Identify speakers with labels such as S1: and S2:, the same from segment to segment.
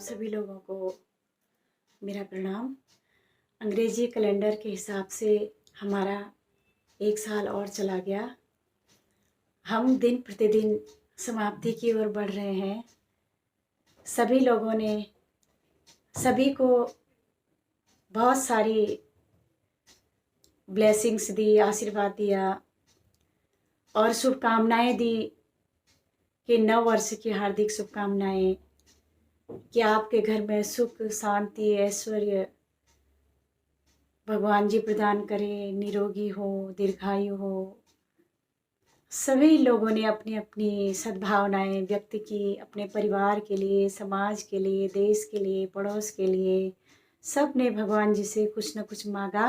S1: सभी लोगों को मेरा प्रणाम। अंग्रेजी कैलेंडर के हिसाब से हमारा एक साल और चला गया। हम दिन प्रतिदिन समाप्ति की ओर बढ़ रहे हैं। सभी लोगों ने सभी को बहुत सारी ब्लेसिंग्स दी, आशीर्वाद दिया और शुभकामनाएं दी कि नव वर्ष की हार्दिक शुभकामनाएं, कि आपके घर में सुख, शांति, ऐश्वर्य भगवान जी प्रदान करें, निरोगी हो, दीर्घायु हो। सभी लोगों ने अपनी अपनी सद्भावनाएं व्यक्त की, अपने परिवार के लिए, समाज के लिए, देश के लिए, पड़ोस के लिए। सब ने भगवान जी से कुछ न कुछ मांगा।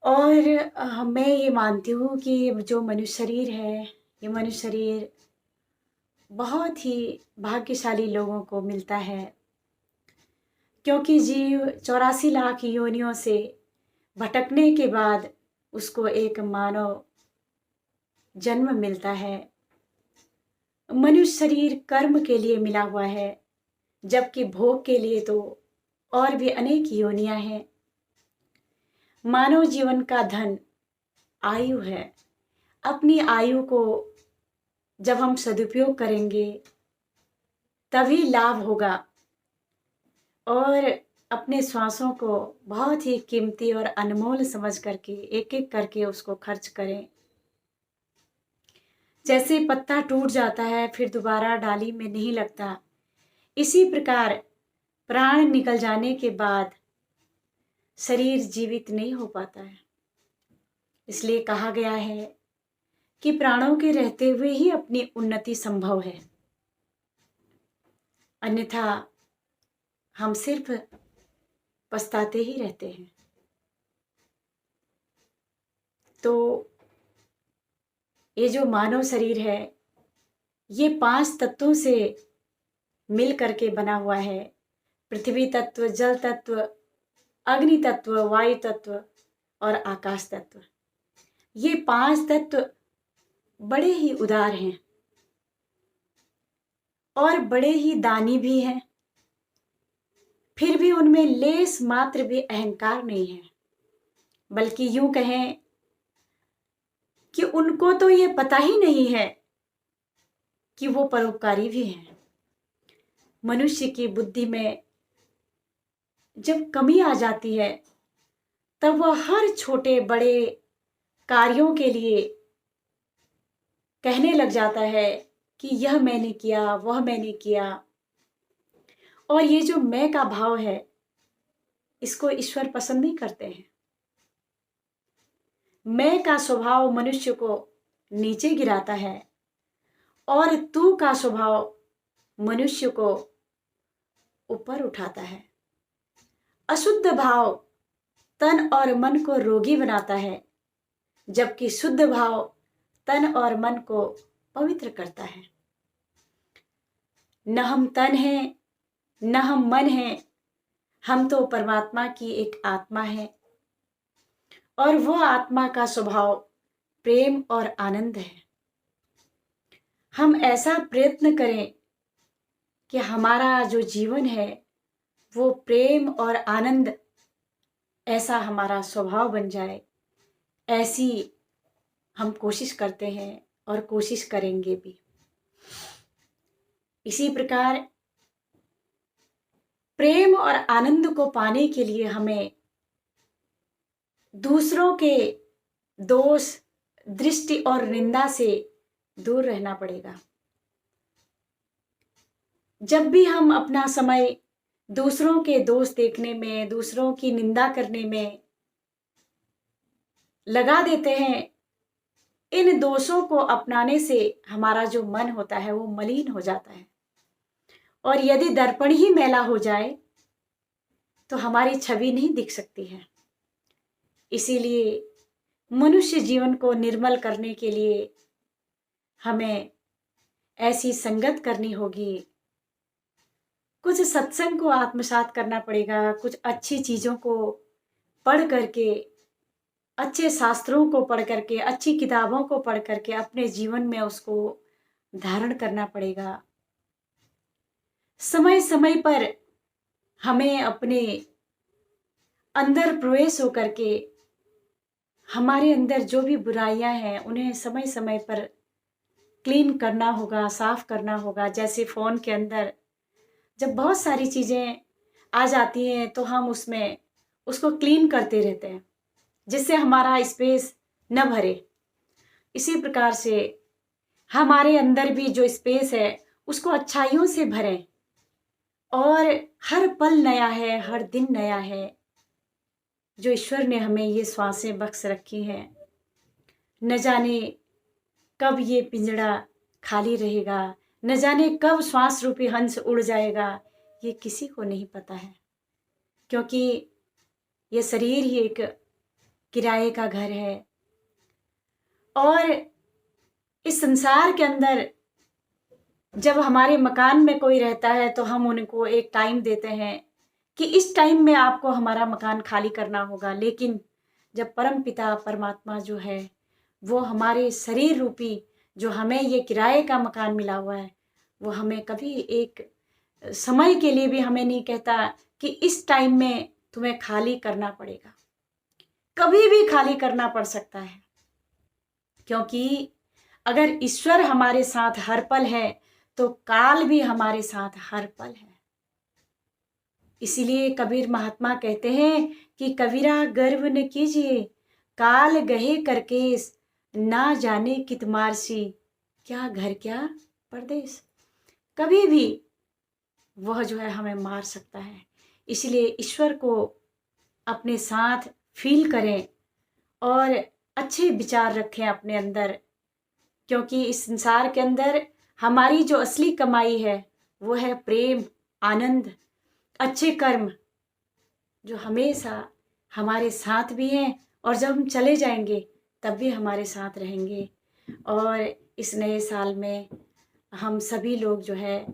S1: और मैं ये मानती हूँ कि जो मनुष्य शरीर है, ये मनुष्य शरीर बहुत ही भाग्यशाली लोगों को मिलता है, क्योंकि जीव 84 लाख योनियों से भटकने के बाद उसको एक मानव जन्म मिलता है। मनुष्य शरीर कर्म के लिए मिला हुआ है, जबकि भोग के लिए तो और भी अनेक योनियां हैं। मानव जीवन का धन आयु है। अपनी आयु को जब हम सदुपयोग करेंगे तभी लाभ होगा। और अपने श्वासों को बहुत ही कीमती और अनमोल समझ करके एक एक करके उसको खर्च करें। जैसे पत्ता टूट जाता है फिर दोबारा डाली में नहीं लगता, इसी प्रकार प्राण निकल जाने के बाद शरीर जीवित नहीं हो पाता है। इसलिए कहा गया है कि प्राणों के रहते हुए ही अपनी उन्नति संभव है, अन्यथा हम सिर्फ पछताते ही रहते हैं। तो ये जो मानव शरीर है, ये 5 तत्वों से मिल करके बना हुआ है। पृथ्वी तत्व, जल तत्व, अग्नि तत्व, वायु तत्व और आकाश तत्व। ये 5 तत्व बड़े ही उदार हैं और बड़े ही दानी भी हैं। फिर भी उनमें लेस मात्र भी अहंकार नहीं है, बल्कि यूं कहें कि उनको तो ये पता ही नहीं है कि वो परोपकारी भी हैं। मनुष्य की बुद्धि में जब कमी आ जाती है तब वह हर छोटे बड़े कार्यों के लिए कहने लग जाता है कि यह मैंने किया, वह मैंने किया। और ये जो मैं का भाव है, इसको ईश्वर पसंद नहीं करते हैं। मैं का स्वभाव मनुष्य को नीचे गिराता है और तू का स्वभाव मनुष्य को ऊपर उठाता है। अशुद्ध भाव तन और मन को रोगी बनाता है, जबकि शुद्ध भाव तन और मन को पवित्र करता है। न हम तन हैं, न हम मन हैं, हम तो परमात्मा की एक आत्मा है और वह आत्मा का स्वभाव प्रेम और आनंद है। हम ऐसा प्रयत्न करें कि हमारा जो जीवन है वो प्रेम और आनंद, ऐसा हमारा स्वभाव बन जाए। ऐसी हम कोशिश करते हैं और कोशिश करेंगे भी। इसी प्रकार प्रेम और आनंद को पाने के लिए हमें दूसरों के दोष, दृष्टि और निंदा से दूर रहना पड़ेगा। जब भी हम अपना समय दूसरों के दोष देखने में, दूसरों की निंदा करने में लगा देते हैं, इन दोषों को अपनाने से हमारा जो मन होता है वो मलिन हो जाता है। और यदि दर्पण ही मैला हो जाए तो हमारी छवि नहीं दिख सकती है। इसीलिए मनुष्य जीवन को निर्मल करने के लिए हमें ऐसी संगत करनी होगी। कुछ सत्संग को आत्मसात करना पड़ेगा, कुछ अच्छी चीज़ों को पढ़ करके, अच्छे शास्त्रों को पढ़ करके, अच्छी किताबों को पढ़ करके अपने जीवन में उसको धारण करना पड़ेगा। समय समय पर हमें अपने अंदर प्रवेश होकर के हमारे अंदर जो भी बुराइयां हैं उन्हें समय समय पर क्लीन करना होगा, साफ करना होगा। जैसे फ़ोन के अंदर जब बहुत सारी चीज़ें आ जाती हैं तो हम उसमें उसको क्लीन करते रहते हैं जिससे हमारा स्पेस न भरे। इसी प्रकार से हमारे अंदर भी जो स्पेस है उसको अच्छाइयों से भरें। और हर पल नया है, हर दिन नया है। जो ईश्वर ने हमें ये श्वासें बख्श रखी हैं, न जाने कब ये पिंजड़ा खाली रहेगा, न जाने कब श्वास रूपी हंस उड़ जाएगा, ये किसी को नहीं पता है। क्योंकि ये शरीर ही एक किराए का घर है और इस संसार के अंदर जब हमारे मकान में कोई रहता है तो हम उनको एक टाइम देते हैं कि इस टाइम में आपको हमारा मकान खाली करना होगा। लेकिन जब परम पिता परमात्मा जो है वो हमारे शरीर रूपी जो हमें ये किराए का मकान मिला हुआ है, वो हमें कभी एक समय के लिए भी हमें नहीं कहता कि इस टाइम में तुम्हें खाली करना पड़ेगा। कभी भी खाली करना पड़ सकता है। क्योंकि अगर ईश्वर हमारे साथ हर पल है तो काल भी हमारे साथ हर पल है। इसीलिए कबीर महात्मा कहते हैं कि कबीरा गर्व न कीजिए, काल गहे करकेस, ना जाने कित मारसी, क्या घर क्या परदेश। कभी भी वह जो है हमें मार सकता है। इसलिए ईश्वर को अपने साथ फील करें और अच्छे विचार रखें अपने अंदर। क्योंकि इस संसार के अंदर हमारी जो असली कमाई है वो है प्रेम, आनंद, अच्छे कर्म जो हमेशा हमारे साथ भी हैं और जब हम चले जाएंगे तब भी हमारे साथ रहेंगे। और इस नए साल में हम सभी लोग जो है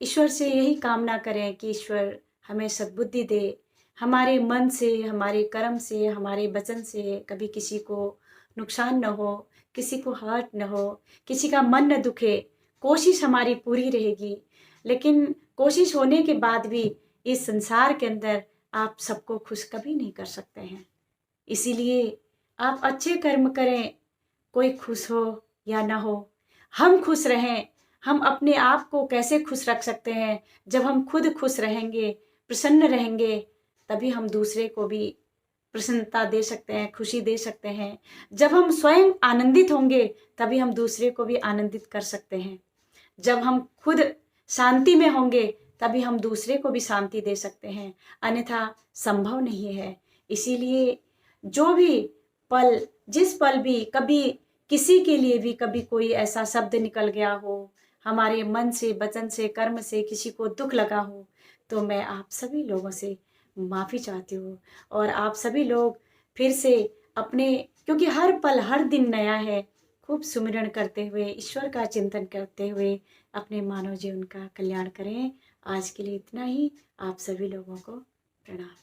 S1: ईश्वर से यही कामना करें कि ईश्वर हमें सद्बुद्धि दे, हमारे मन से, हमारे कर्म से, हमारे वचन से कभी किसी को नुकसान न हो, किसी को हर्ट न हो, किसी का मन न दुखे। कोशिश हमारी पूरी रहेगी, लेकिन कोशिश होने के बाद भी इस संसार के अंदर आप सबको खुश कभी नहीं कर सकते हैं। इसीलिए आप अच्छे कर्म करें, कोई खुश हो या ना हो, हम खुश रहें। हम अपने आप को कैसे खुश रख सकते हैं? जब हम खुद खुश रहेंगे, प्रसन्न रहेंगे, तभी हम दूसरे को भी प्रसन्नता दे सकते हैं, खुशी दे सकते हैं। जब हम स्वयं आनंदित होंगे तभी हम दूसरे को भी आनंदित कर सकते हैं। जब हम खुद शांति में होंगे तभी हम दूसरे को भी शांति दे सकते हैं, अन्यथा संभव नहीं है। इसीलिए जो भी पल, जिस पल भी कभी किसी के लिए भी कभी कोई ऐसा शब्द निकल गया हो, हमारे मन से, वचन से, कर्म से किसी को दुख लगा हो, तो मैं आप सभी लोगों से माफ़ी चाहती हूँ। और आप सभी लोग फिर से अपने, क्योंकि हर पल हर दिन नया है, खूब सुमिरन करते हुए, ईश्वर का चिंतन करते हुए अपने मानव जीवन का कल्याण करें। आज के लिए इतना ही। आप सभी लोगों को प्रणाम।